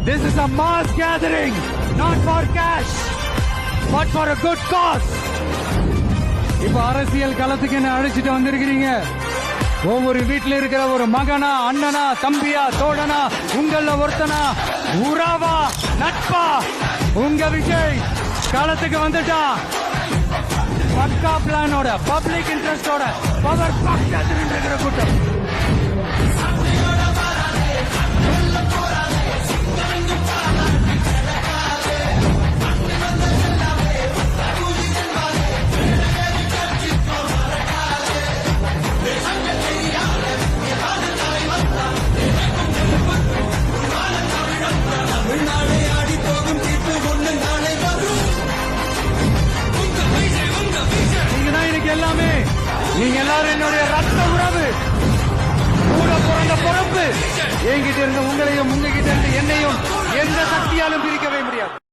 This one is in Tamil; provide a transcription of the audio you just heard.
This is a mass gathering, not for cash, but for a good cause. இப்ப அரசியல் களத்துக்கு என்ன அழைச்சிட்டு வந்திருக்கிறீங்க. ஒவ்வொரு வீட்டில் இருக்கிற ஒரு மகனா, அண்ணனா, தம்பியா, தோழனா, உங்கள ஒருத்தனா, உறவா, நட்பா, உங்க விஜய் களத்துக்கு வந்துட்டா. பக்கா பிளானோட, பப்ளிக் இன்ட்ரெஸ்டோட, பவர் பக்கத்தில் இருக்கிற கூட்டம். எல்லாமே நீங்க எல்லாரும் என்னுடைய ரத்த உறவு, கூட பிறந்த பொறுப்பு. என்கிட்ட இருந்து உங்களையும், உங்ககிட்ட இருந்து என்னையும் எந்த சக்தியாலும்